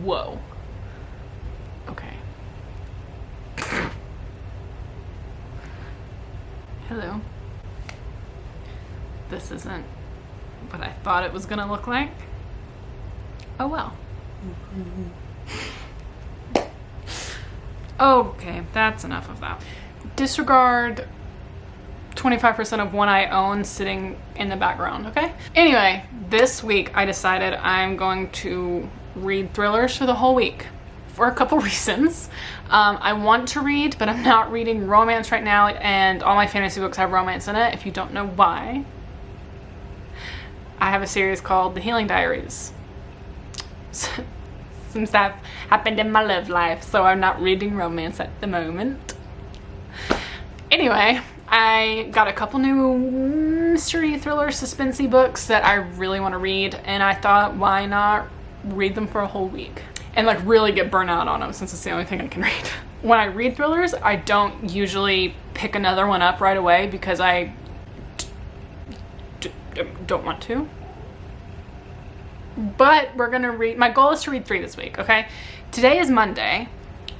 Whoa. Okay. Hello. This isn't what I thought it was gonna look like. Oh well. Okay, that's enough of that. Disregard 25% of one I own sitting in the background, okay? Anyway, this week I decided I'm going to read thrillers for the whole week for a couple reasons. I want to read, but I'm not reading romance right now, and all my fantasy books have romance in it. If you don't know why, I have a series called The Healing Diaries. Since that happened in my love life, so I'm not reading romance at the moment. Anyway, I got a couple new mystery thriller suspensey books that I really want to read, and I thought, why not read them for a whole week and like really get burnt out on them, since it's the only thing I can read. When I read thrillers, I don't usually pick another one up right away because I don't want to. But we're gonna read, my goal is to read 3 this week, okay? Today is Monday.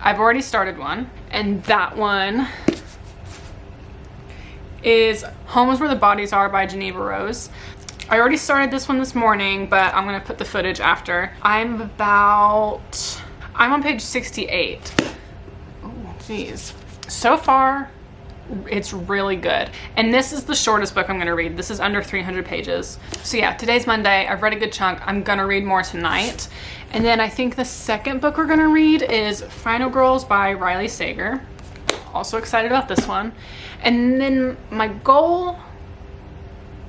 I've already started one, and that one is Home is Where the Bodies Are by Geneva Rose. I already started this one this morning, but I'm gonna put the footage after. I'm on page 68. Oh, geez. So far, it's really good. And this is the shortest book I'm gonna read. This is under 300 pages. So yeah, today's Monday. I've read a good chunk. I'm gonna read more tonight. And then I think the second book we're gonna read is Final Girls by Riley Sager. Also excited about this one. And then my goal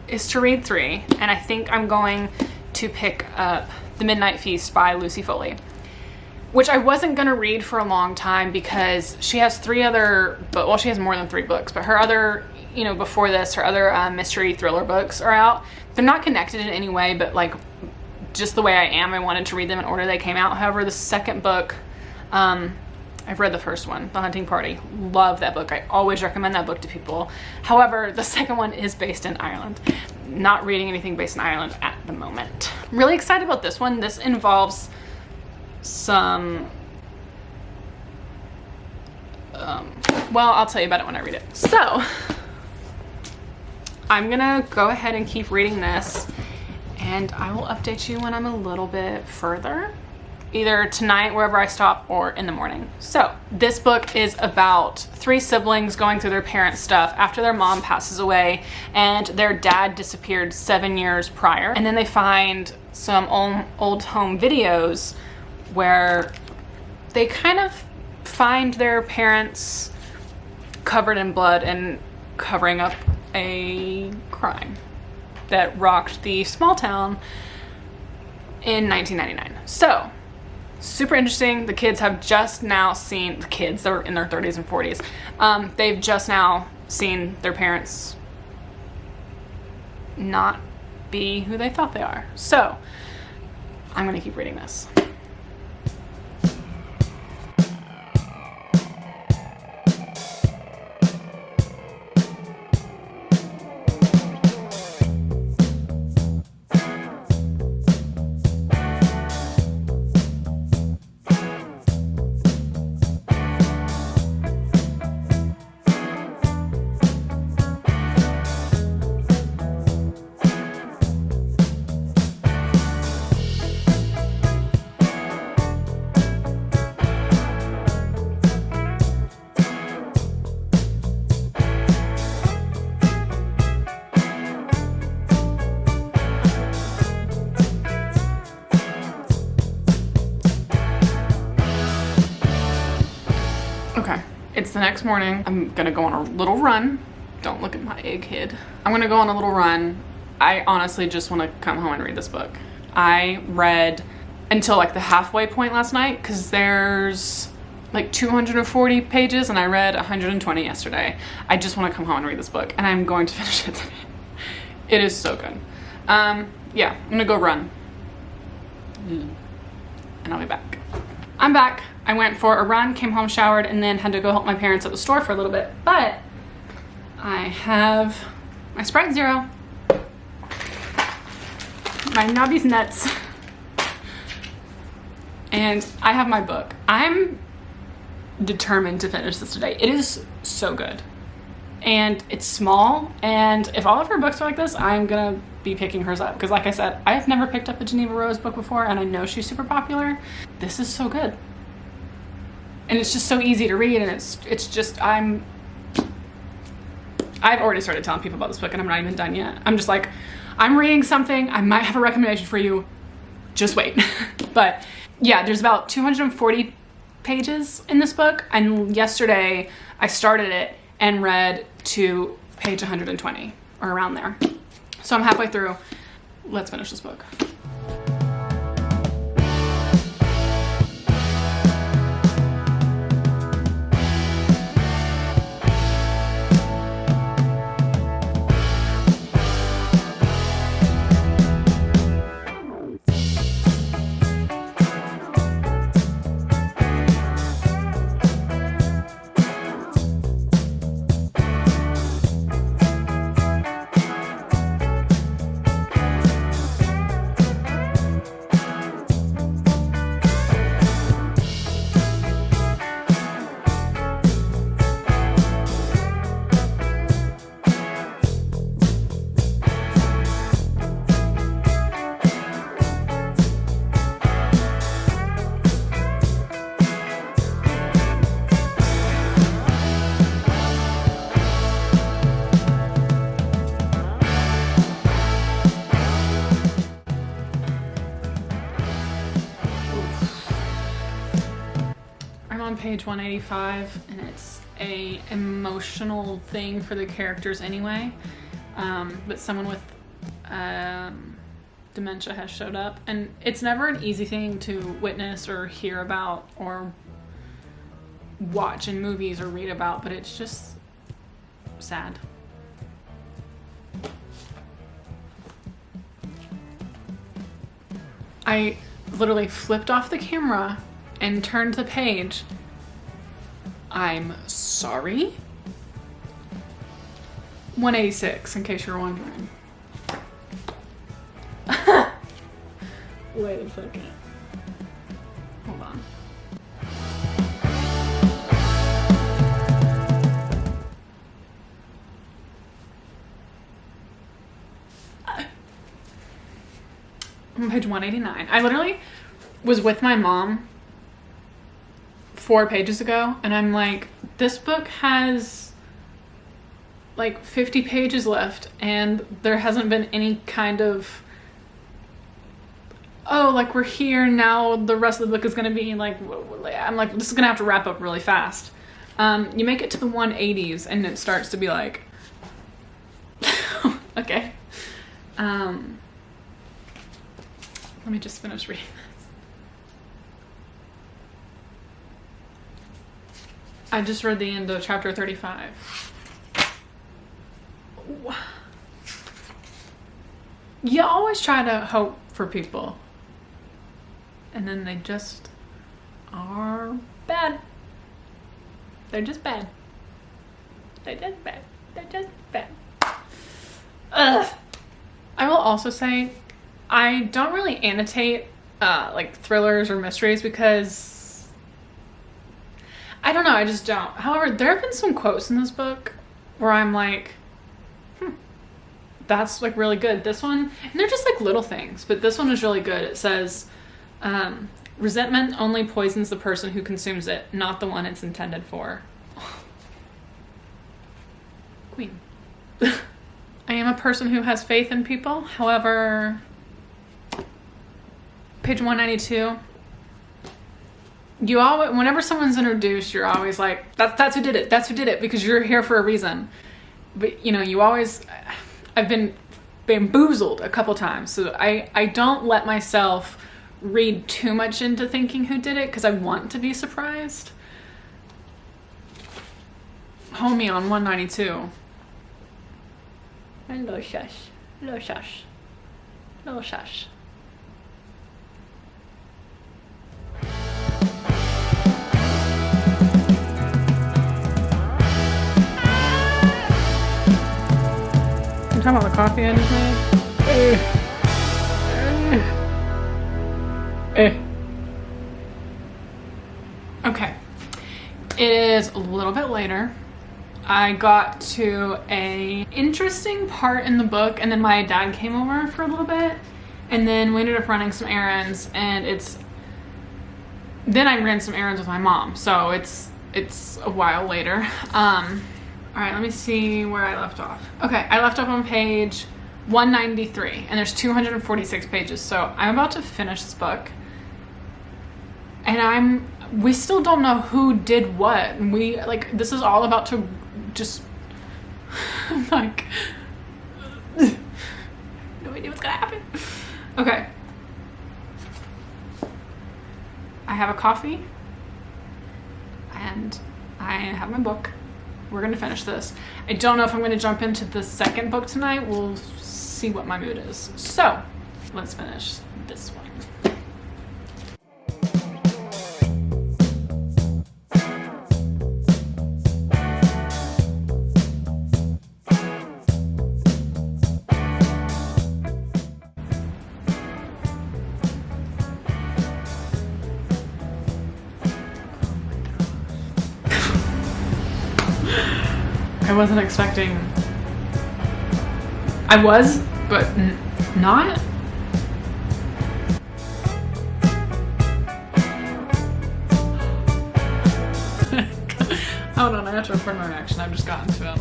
is to read 3. And I think I'm going to pick up The Midnight Feast by Lucy Foley, which I wasn't gonna read for a long time because she has 3 other, well, she has more than 3 books, but her other, you know, before this, her other mystery thriller books are out. They're not connected in any way, but like just the way I am, I wanted to read them in order they came out. However, the second book, I've read the first one, The Hunting Party. Love that book. I always recommend that book to people. However, the second one is based in Ireland. Not reading anything based in Ireland at the moment. I'm really excited about this one. This involves some, well, I'll tell you about it when I read it. So, I'm gonna go ahead and keep reading this, and I will update you when I'm a little bit further, either tonight, wherever I stop, or in the morning. So, this book is about 3 siblings going through their parents' stuff after their mom passes away and their dad disappeared 7 years prior. And then they find some old home videos where they kind of find their parents covered in blood and covering up a crime that rocked the small town in 1999. So, super interesting. The kids have just now seen, the kids are in their 30s and 40s, they've just now seen their parents not be who they thought they are. So, I'm gonna keep reading this. Okay, it's the next morning. I'm gonna go on a little run. Don't look at my egghead. I'm gonna go on a little run. I honestly just wanna come home and read this book. I read until like the halfway point last night because there's like 240 pages and I read 120 yesterday. I just wanna come home and read this book and I'm going to finish it today. It is so good. Yeah, I'm gonna go run. And I'll be back. I'm back. I went for a run, came home, showered, and then had to go help my parents at the store for a little bit. But I have my Sprite Zero, my Nubby's Nuts, and I have my book. I'm determined to finish this today. It is so good. And it's small, and if all of her books are like this, I'm gonna be picking hers up. Because like I said, I've never picked up a Geneva Rose book before, and I know she's super popular. This is so good. And it's just so easy to read, and it's just, I've already started telling people about this book, and I'm not even done yet. I'm just like, I'm reading something, I might have a recommendation for you, just wait. But yeah, there's about 240 pages in this book, and yesterday I started it and read to page 120 or around there. So I'm halfway through. Let's finish this book. On page 185, and it's a emotional thing for the characters anyway, but someone with dementia has showed up, and it's never an easy thing to witness or hear about or watch in movies or read about, but it's just sad. I literally flipped off the camera and turned the page. I'm sorry. 186, in case you're wondering. Wait a second. Hold on. I'm on page 189. I literally was with my mom 4 pages ago, and I'm like, this book has like 50 pages left, and there hasn't been any kind of, oh, like we're here now, the rest of the book is going to be like, I'm like, this is going to have to wrap up really fast. You make it to the 180s, and it starts to be like, okay. Let me just finish reading this. I just read the end of chapter 35. You always try to hope for people, and then they just are bad. They're just bad. They're just bad. They're just bad. Ugh. I will also say, I don't really annotate like thrillers or mysteries because I don't know, I just don't. However, there have been some quotes in this book where I'm like, that's like really good. This one, and they're just like little things, but this one is really good. It says, resentment only poisons the person who consumes it, not the one it's intended for. Queen. I am a person who has faith in people. However, page 192, you always, whenever someone's introduced, you're always like, that's who did it. That's who did it, because you're here for a reason. But you know, you always, I've been bamboozled a couple times, so I don't let myself read too much into thinking who did it, because I want to be surprised. Homie on 192. And little shush, little shush, little shush. You talking about the coffee I just made? is a little bit later. I got to a interesting part in the book, and then my dad came over for a little bit, and then we ended up running some errands, and then I ran some errands with my mom, so it's a while later. All right, let me see where I left off. Okay, I left off on page 193, and there's 246 pages, so I'm about to finish this book, and we still don't know who did what. And this is all about to just, like, no idea what's gonna happen. Okay. I have a coffee, and I have my book. We're gonna finish this. I don't know if I'm gonna jump into the second book tonight. We'll see what my mood is. So, let's finish this one. I wasn't expecting. I was, but not. Hold on, I have to record my reaction. I've just gotten to it.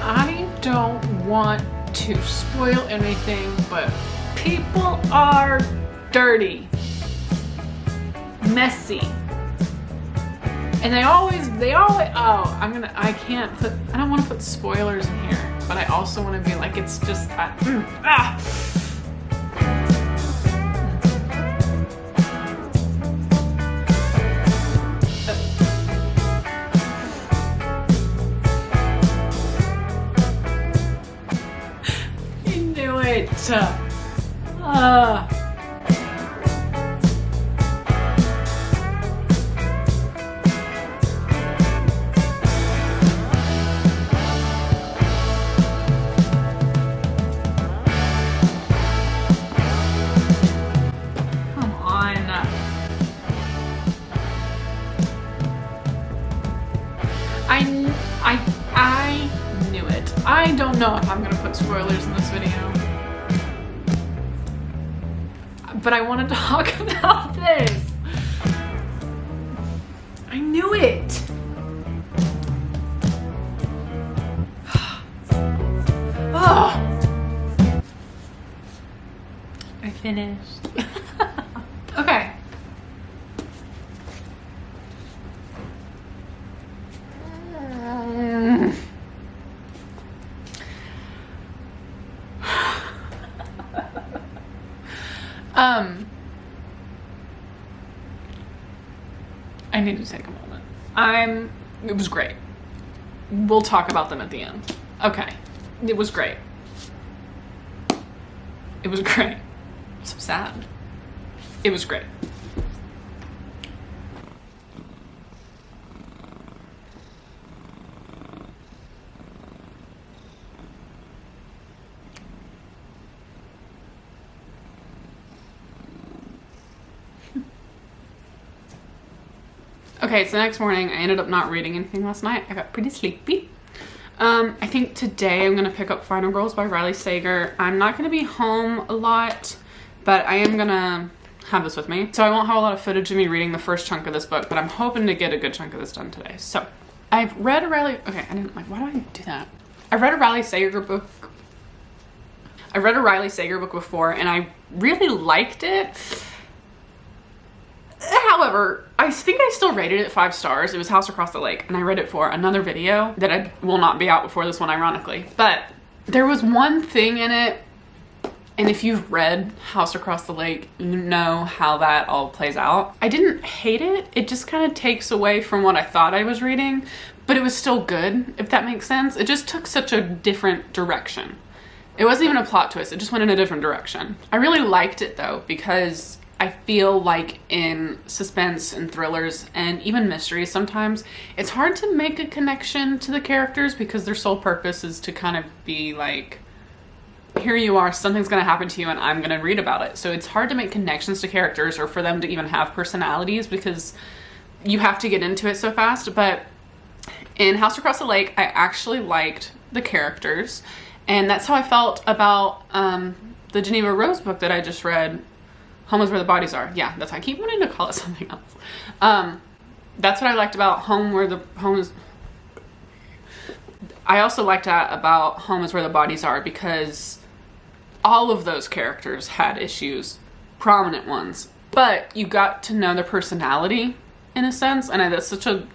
I don't want to spoil anything, but people are dirty, messy, and they always, oh, I don't want to put spoilers in here, but I also want to be like, it's just, come on. I knew it. I don't know if I'm gonna put spoilers in this video, but I want to talk about this. I knew it. Oh. I finished. Okay. I need to take a moment. It was great. We'll talk about them at the end. Okay. It was great. It was great. So sad. It was great. Okay, so next morning, I ended up not reading anything last night. I got pretty sleepy. I think today I'm going to pick up Final Girls by Riley Sager. I'm not going to be home a lot, but I am going to have this with me. So I won't have a lot of footage of me reading the first chunk of this book, but I'm hoping to get a good chunk of this done today. So I've read a Riley... Okay, I didn't like... Why do I do that? I've read a Riley Sager book. I read a Riley Sager book before, and I really liked it. However, I think I still rated it 5 stars. It was House Across the Lake, and I read it for another video that will not be out before this one, ironically. But there was one thing in it, and if you've read House Across the Lake, you know how that all plays out. I didn't hate it. It just kind of takes away from what I thought I was reading, but it was still good, if that makes sense. It just took such a different direction. It wasn't even a plot twist. It just went in a different direction. I really liked it, though, because I feel like in suspense and thrillers and even mysteries sometimes, it's hard to make a connection to the characters because their sole purpose is to kind of be like, here you are, something's going to happen to you and I'm going to read about it. So it's hard to make connections to characters or for them to even have personalities because you have to get into it so fast. But in House Across the Lake, I actually liked the characters, and that's how I felt about the Geneva Rose book that I just read, Home is Where the Bodies Are. Yeah, that's, I keep wanting to call it something else. That's what I liked about Home Where the Home is. I also liked that about Home is Where the Bodies Are because all of those characters had issues, prominent ones, but you got to know their personality in a sense, and that's such a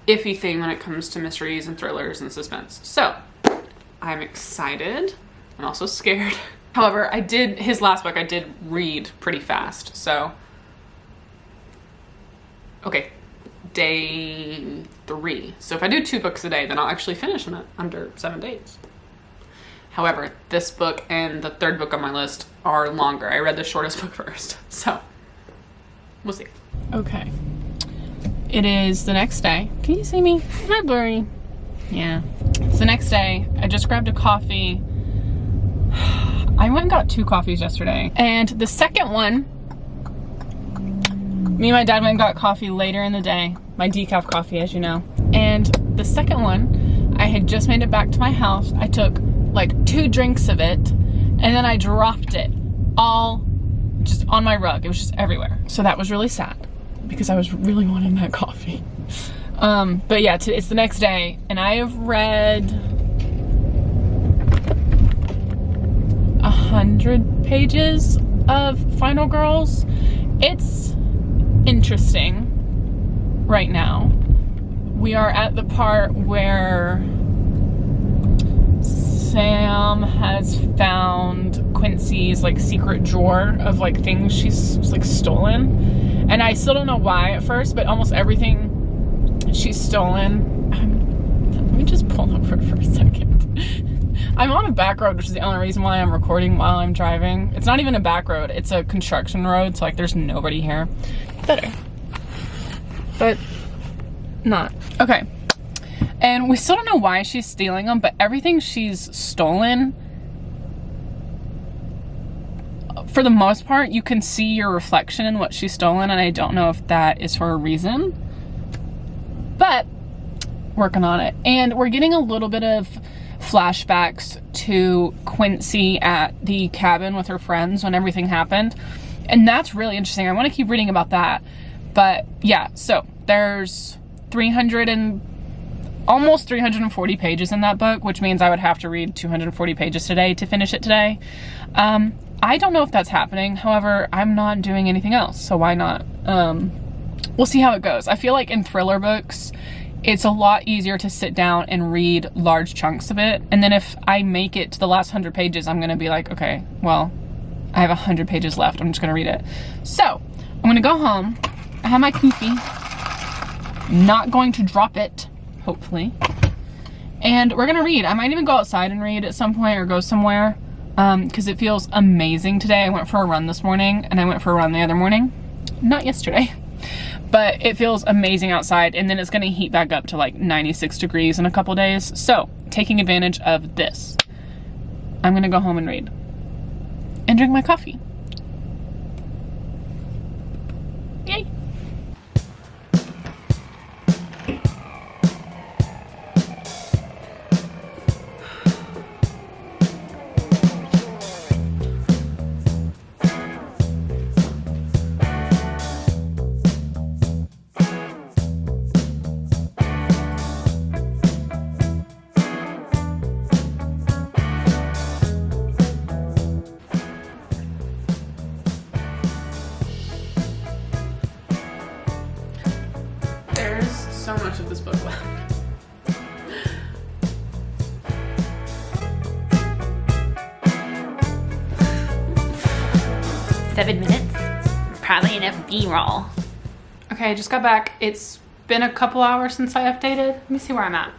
iffy thing when it comes to mysteries and thrillers and suspense. So I'm excited. I'm also scared. However, his last book I did read pretty fast. So, okay, day 3. So if I do 2 books a day, then I'll actually finish them under 7 days. However, this book and the 3rd book on my list are longer. I read the shortest book first. So we'll see. Okay. It is the next day. Can you see me? Hi, blurry. Yeah. It's the next day. I just grabbed a coffee. I went and got 2 coffees yesterday. And the second one, me and my dad went and got coffee later in the day. My decaf coffee, as you know. And the second one, I had just made it back to my house. I took like 2 drinks of it, and then I dropped it all just on my rug. It was just everywhere. So that was really sad because I was really wanting that coffee. But yeah, it's the next day, and I have read 100 pages of Final Girls. It's interesting right now. We are at the part where Sam has found Quincy's like secret drawer of like things she's like stolen, and I still don't know why at first, but almost everything she's stolen. Let me just pull over for a second. I'm on a back road, which is the only reason why I'm recording while I'm driving. It's not even a back road, it's a construction road, so like there's nobody here. Better, but not. Okay. And we still don't know why she's stealing them, but everything she's stolen, for the most part, you can see your reflection in what she's stolen, and I don't know if that is for a reason, but working on it. And we're getting a little bit of flashbacks to Quincy at the cabin with her friends when everything happened, and that's really interesting. I want to keep reading about that. But yeah, so there's almost 340 pages in that book, which means I would have to read 240 pages today to finish it today. I don't know if that's happening. However, I'm not doing anything else, so why not? We'll see how it goes. I feel like in thriller books, it's a lot easier to sit down and read large chunks of it. And then if I make it to the last 100 pages, I'm gonna be like, okay, well, I have 100 pages left. I'm just gonna read it. So I'm gonna go home. I have my coffee. Not going to drop it, hopefully. And we're gonna read. I might even go outside and read at some point or go somewhere, because it feels amazing today. I went for a run this morning and I went for a run the other morning. Not yesterday. But it feels amazing outside, and then it's gonna heat back up to like 96 degrees in a couple days. So, taking advantage of this, I'm gonna go home and read and drink my coffee. Yay! So much of this book left. Seven minutes. Probably enough B-roll. Okay, I just got back. It's been a couple hours since I updated. Let me see where I'm at.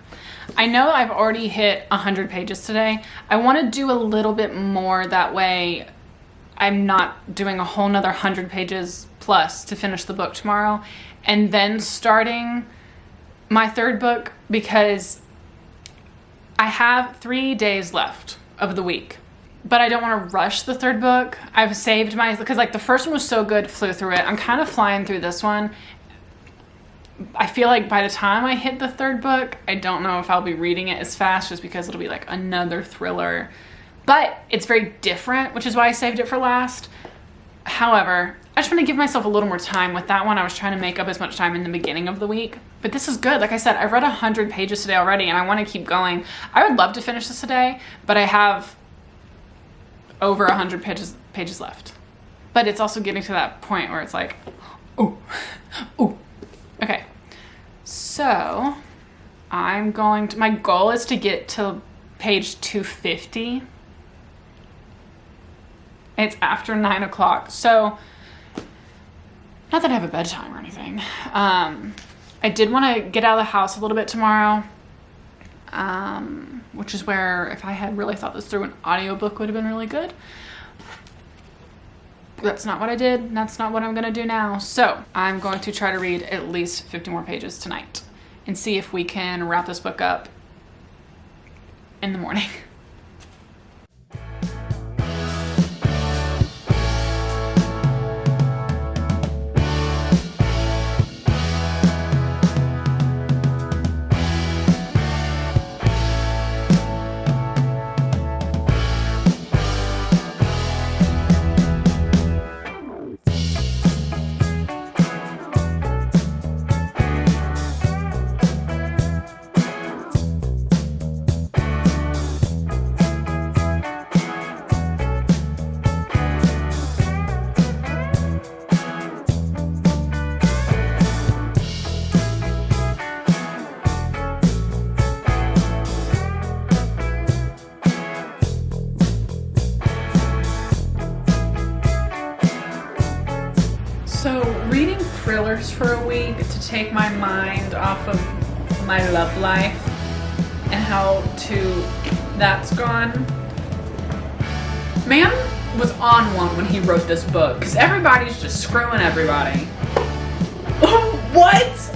I know I've already hit 100 pages today. I want to do a little bit more, that way I'm not doing a whole nother 100 pages plus to finish the book tomorrow, and then starting my third book, because I have 3 days left of the week. But I don't want to rush the third book. I've saved because like the first one was so good, flew through it. I'm kind of flying through this one. I feel like by the time I hit the third book, I don't know if I'll be reading it as fast, just because it'll be like another thriller. But it's very different, which is why I saved it for last. However, I just want to give myself a little more time with that one. I was trying to make up as much time in the beginning of the week. But this is good. Like I said, I've read 100 pages today already, and I want to keep going. I would love to finish this today, but I have over 100 pages left. But it's also getting to that point where it's like, ooh. Okay, so my goal is to get to page 250. It's after 9 o'clock, so not that I have a bedtime or anything. I did want to get out of the house a little bit tomorrow, which is where, if I had really thought this through, an audiobook would have been really good. That's not what I did. That's not what I'm going to do now. So I'm going to try to read at least 50 more pages tonight and see if we can wrap this book up in the morning. So reading thrillers for a week to take my mind off of my love life and how that's gone. Man was on one when he wrote this book, because everybody's just screwing everybody. What?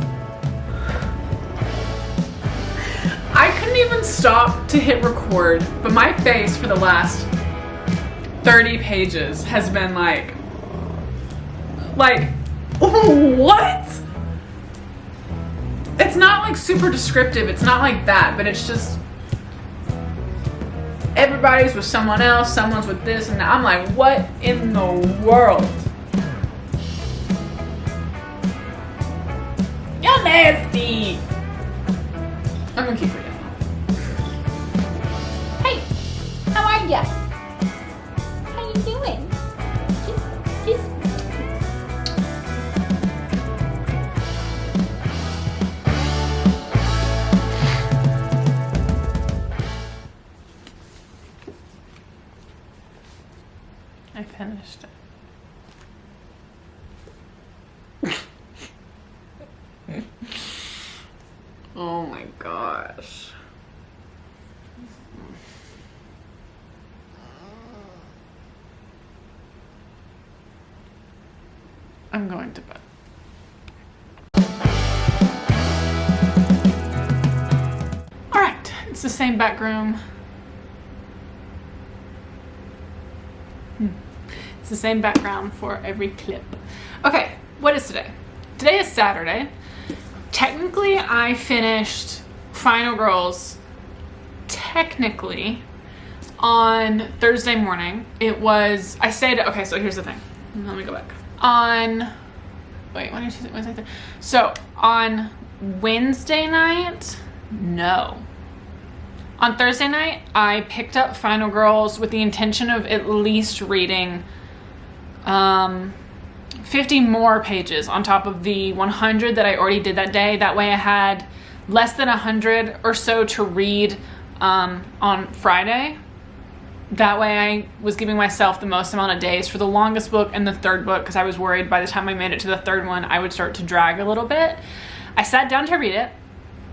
I couldn't even stop to hit record, but my face for the last 30 pages has been like, what? It's not like super descriptive, it's not like that, but it's just everybody's with someone else, someone's with this and that. I'm like, what in the world? You're nasty. I'm gonna keep reading. Hey, how are ya? How you doing? Just I finished it. Oh my gosh. I'm going to bed. All right, it's the same back room. It's the same background for every clip. Okay, what is today? Today is Saturday. Technically, I finished Final Girls technically on Thursday morning. Okay, so here's the thing. Let me go back. So on Wednesday night, no. On Thursday night, I picked up Final Girls with the intention of at least reading 50 more pages on top of the 100 that I already did that day. That way I had less than 100 or so to read on Friday. That way I was giving myself the most amount of days for the longest book and the third book, because I was worried by the time I made it to the third one, I would start to drag a little bit. I sat down to read it,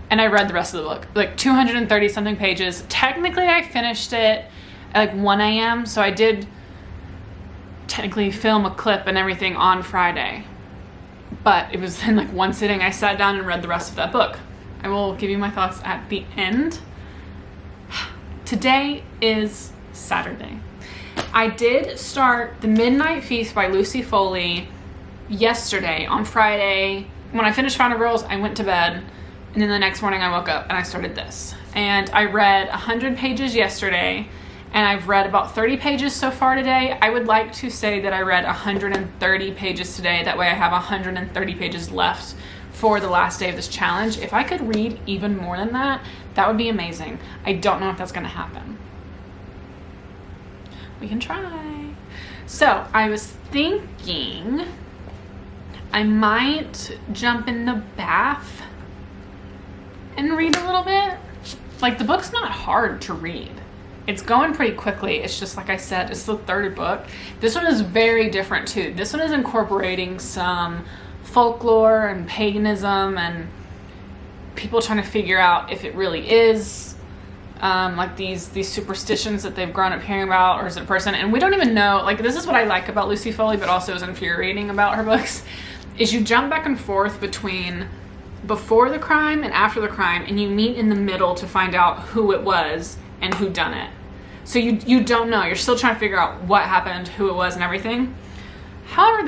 and I read the rest of the book, like 230 something pages. Technically, I finished it at like 1 a.m., so I did technically film a clip and everything on Friday. But it was in like one sitting. I sat down and read the rest of that book. I will give you my thoughts at the end. Today is Saturday. I did start The Midnight Feast by Lucy Foley yesterday. On Friday, when I finished Found Girls, I went to bed, and then the next morning I woke up and I started this. And I read 100 pages yesterday, and I've read about 30 pages so far today. I would like to say that I read 130 pages today. That way I have 130 pages left for the last day of this challenge. If I could read even more than that, that would be amazing. I don't know if that's gonna happen. We can try. So I was thinking I might jump in the bath and read a little bit. Like, the book's not hard to read. It's going pretty quickly. It's just, like I said, it's the third book. This one is very different too. This one is incorporating some folklore and paganism and people trying to figure out if it really is like these superstitions that they've grown up hearing about, or is it a person? And we don't even know. Like, this is what I like about Lucy Foley, but also is infuriating about her books, is you jump back and forth between before the crime and after the crime, and you meet in the middle to find out who it was and who done it. So you don't know. You're still trying to figure out what happened, who it was, and everything. However,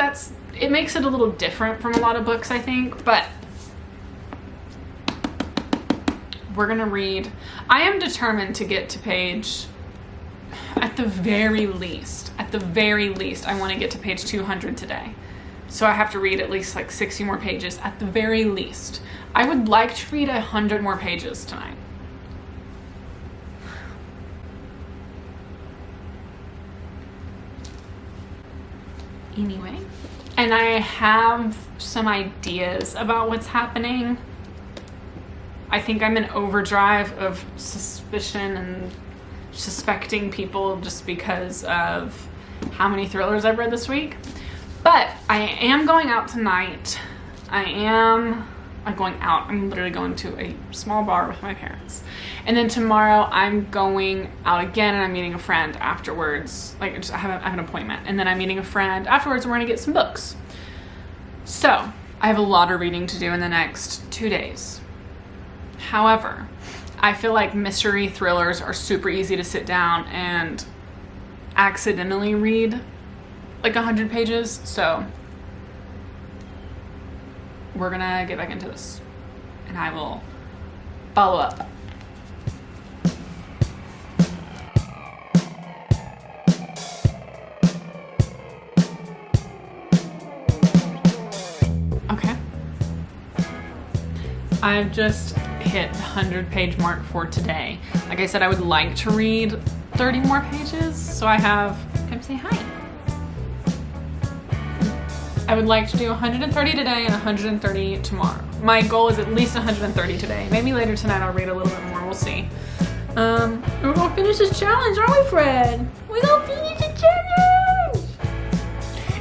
it makes it a little different from a lot of books, I think, but we're gonna read. I am determined to get to page, at the very least, I want to get to page 200 today. So I have to read at least like 60 more pages at the very least. I would like to read 100 more pages tonight. Anyway, and I have some ideas about what's happening. I think I'm in overdrive of suspicion and suspecting people just because of how many thrillers I've read this week. But I am going out tonight. I'm literally going to a small bar with my parents. And then tomorrow I'm going out again and I'm meeting a friend afterwards. Like, I have an appointment. And then I'm meeting a friend afterwards and we're gonna get some books. So I have a lot of reading to do in the next 2 days. However, I feel like mystery thrillers are super easy to sit down and accidentally read like 100 pages. So we're gonna get back into this and I will follow up. Okay. I've just hit the 100-page mark for today. Like I said, I would like to read 30 more pages, so I have, come say hi. I would like to do 130 today and 130 tomorrow. My goal is at least 130 today. Maybe later tonight I'll read a little bit more, we'll see. We're gonna finish this challenge, aren't we, Fred? We're gonna finish the challenge!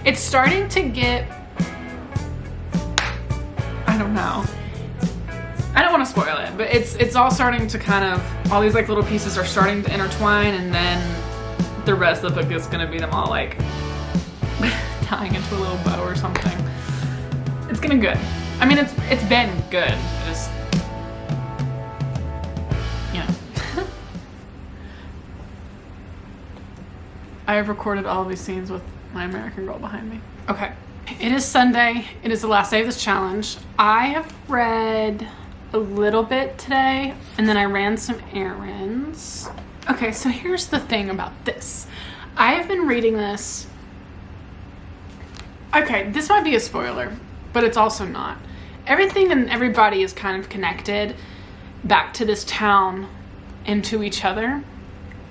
It's starting to get, I don't know. I don't want to spoil it, but it's all starting to kind of, all these like little pieces are starting to intertwine, and then the rest of the book is going to be them all like tying into a little bow or something. It's gonna be good. I mean, it's been good. Just, you know. I have recorded all of these scenes with my American Girl behind me. Okay. It is Sunday. It is the last day of this challenge. I have read a little bit today, and then I ran some errands. Okay, so here's the thing about this. I have been reading this. Okay, this might be a spoiler, but it's also not. Everything and everybody is kind of connected back to this town and to each other.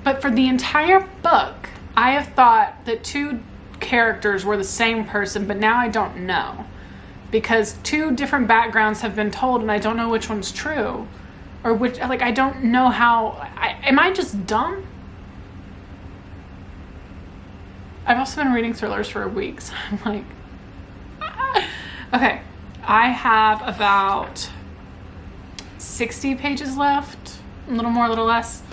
But for the entire book, I have thought that two characters were the same person, but now I don't know. Because two different backgrounds have been told and I don't know which one's true. Or which, like, I don't know how, am I just dumb? I've also been reading thrillers for a week, so I'm like, okay. I have about 60 pages left, a little more, a little less,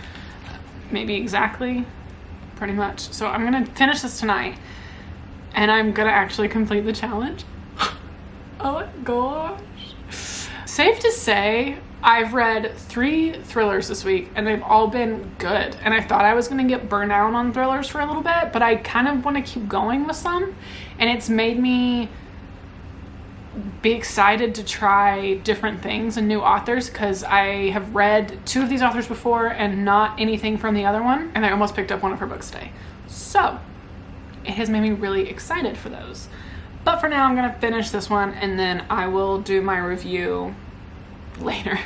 maybe exactly, pretty much. So I'm gonna finish this tonight. and I'm gonna actually complete the challenge. Oh my gosh. Safe to say, I've read 3 thrillers this week and they've all been good. And I thought I was gonna get burnt out on thrillers for a little bit, but I kind of want to keep going with some. And it's made me be excited to try different things and new authors, because I have read 2 of these authors before and not anything from the other one. And I almost picked up one of her books today. So it has made me really excited for those. But for now, I'm gonna finish this one and then I will do my review later.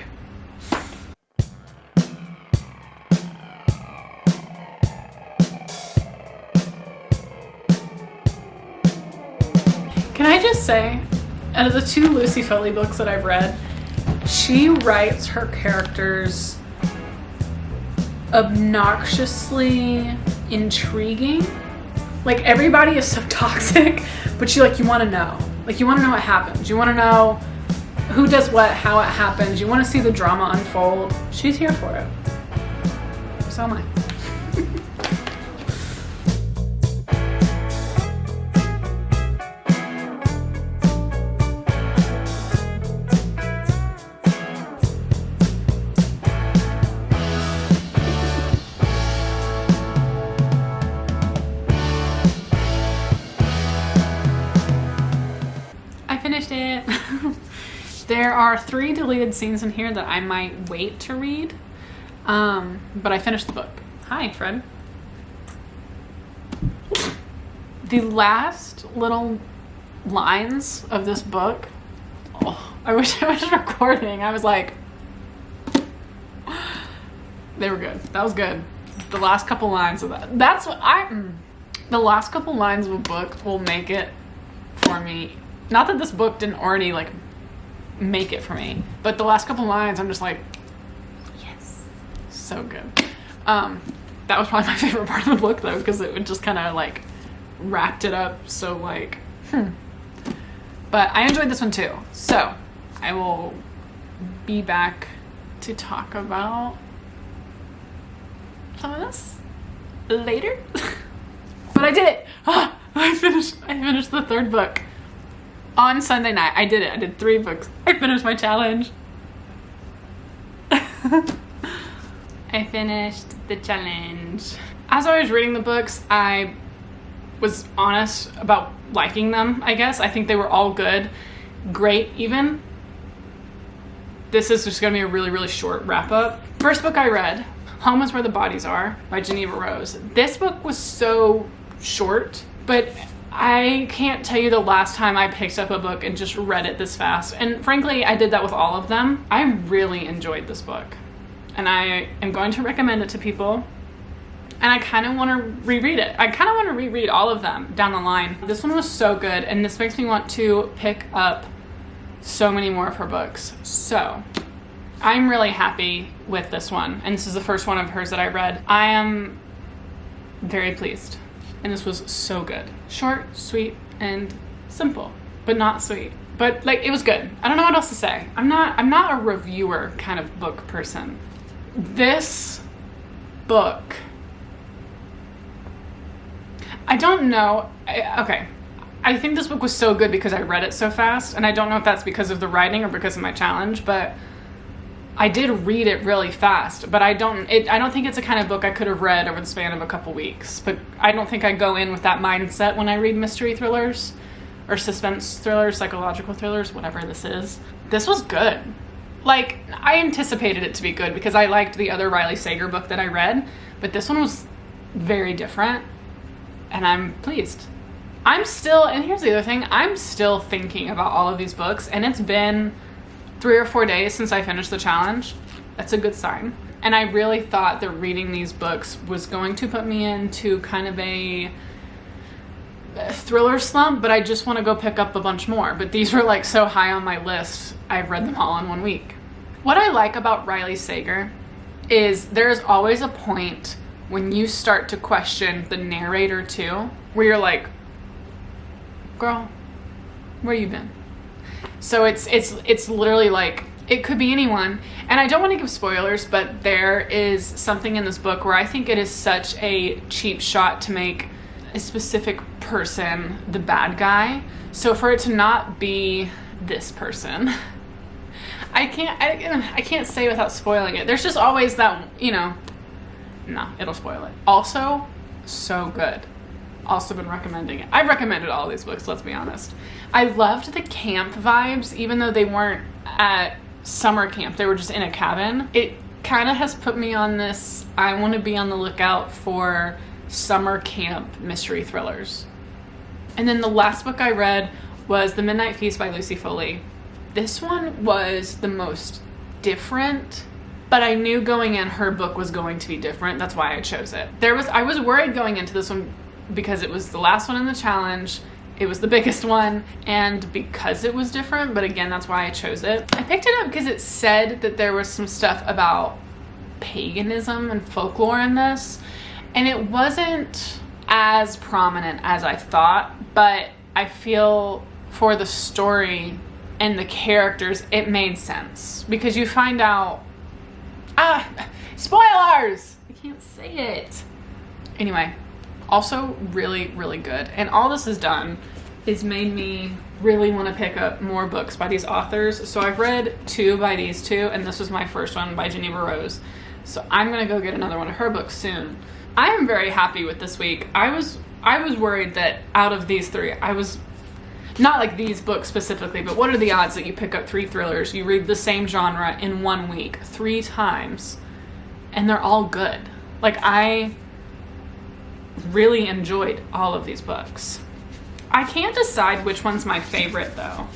Can I just say, out of the 2 Lucy Foley books that I've read, she writes her characters obnoxiously intriguing. Like, everybody is so toxic, but you want to know. Like, you want to know what happens. You want to know who does what, how it happens. You want to see the drama unfold. She's here for it. So am I. Finished it. There are 3 deleted scenes in here that I might wait to read, but I finished the book. Hi, Fred. The last little lines of this book, oh, I wish I was recording. I was like, they were good. That was good. The last couple lines of that. That's what the last couple lines of a book will make it for me. Not that this book didn't already like make it for me, but the last couple lines, I'm just like, yes, so good. That was probably my favorite part of the book though, because it just kind of like wrapped it up. So like, but I enjoyed this one too. So I will be back to talk about some of this later. But I did it. I finished the 3rd book. On Sunday night, I did it. I did 3 books. I finished my challenge. I finished the challenge. As I was reading the books, I was honest about liking them, I guess. I think they were all good. Great, even. This is just gonna be a really, really short wrap up. First book I read, Home is Where the Bodies Are by Geneva Rose. This book was so short, but I can't tell you the last time I picked up a book and just read it this fast. And frankly, I did that with all of them. I really enjoyed this book. And I am going to recommend it to people. And I kind of want to reread it. I kind of want to reread all of them down the line. This one was so good, and this makes me want to pick up so many more of her books. So I'm really happy with this one. And this is the first one of hers that I read. I am very pleased. And this was so good. Short, sweet, and simple, but not sweet. But like, it was good. I don't know what else to say. I'm not a reviewer kind of book person. This book, I don't know. Okay. I think this book was so good because I read it so fast, and I don't know if that's because of the writing or because of my challenge, but I did read it really fast, but I don't think it's a kind of book I could have read over the span of a couple weeks. But I don't think I go in with that mindset when I read mystery thrillers or suspense thrillers, psychological thrillers, whatever this is. This was good. Like, I anticipated it to be good because I liked the other Riley Sager book that I read, but this one was very different, and I'm pleased. And here's the other thing, I'm still thinking about all of these books, and it's been 3 or 4 days since I finished the challenge. That's a good sign. And I really thought that reading these books was going to put me into kind of a thriller slump, but I just want to go pick up a bunch more. But these were like so high on my list, I've read them all in 1 week. What I like about Riley Sager is there's always a point when you start to question the narrator too, where you're like, girl, where you been? So it's literally like, it could be anyone. And I don't want to give spoilers, but there is something in this book where I think it is such a cheap shot to make a specific person the bad guy. So for it to not be this person, I can't say without spoiling it. There's just always that, you know, no, it'll spoil it. Also, so good. Also been recommending it. I've recommended all these books, let's be honest. I loved the camp vibes, even though they weren't at summer camp. They were just in a cabin. It kind of has put me on this, I want to be on the lookout for summer camp mystery thrillers. And then the last book I read was The Midnight Feast by Lucy Foley. This one was the most different, but I knew going in her book was going to be different. That's why I chose it. I was worried going into this one because it was the last one in the challenge. It was the biggest one, and because it was different, but again, that's why I chose it. I picked it up because it said that there was some stuff about paganism and folklore in this, and it wasn't as prominent as I thought, but I feel for the story and the characters, it made sense. Because you find out, spoilers! I can't say it. Anyway, also really, really good. And all this has done is made me really want to pick up more books by these authors. So I've read 2 by these 2, and this was my first one by Geneva Rose. So I'm gonna go get another one of her books soon. I am very happy with this week. I was worried that out of these 3, I was not like these books specifically, but what are the odds that you pick up 3 thrillers, you read the same genre in 1 week 3 times, and they're all good. Like, I really enjoyed all of these books. I can't decide which one's my favorite though.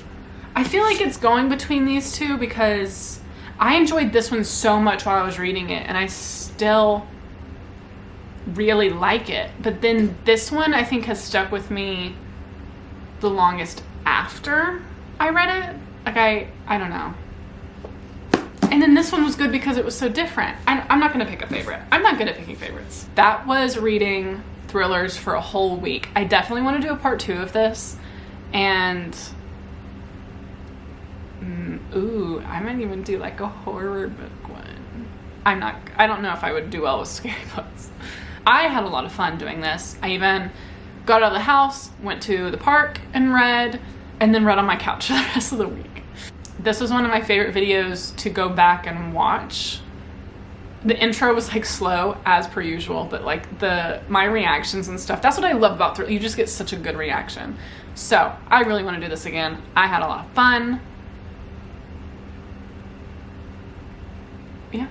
I feel like it's going between these 2 because I enjoyed this one so much while I was reading it, and I still really like it. But then this one I think has stuck with me the longest after I read it. Like, I don't know. And then this one was good because it was so different. I'm not gonna pick a favorite. I'm not good at picking favorites. That was reading thrillers for a whole week. I definitely want to do a part 2 of this. And I might even do like a horror book one. I don't know if I would do well with scary books. I had a lot of fun doing this. I even got out of the house, went to the park and read, and then read on my couch for the rest of the week. This was one of my favorite videos to go back and watch. The intro was like slow as per usual, but like my reactions and stuff, that's what I love about you just get such a good reaction. So I really want to do this again. I had a lot of fun. Yeah.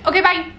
Okay, bye.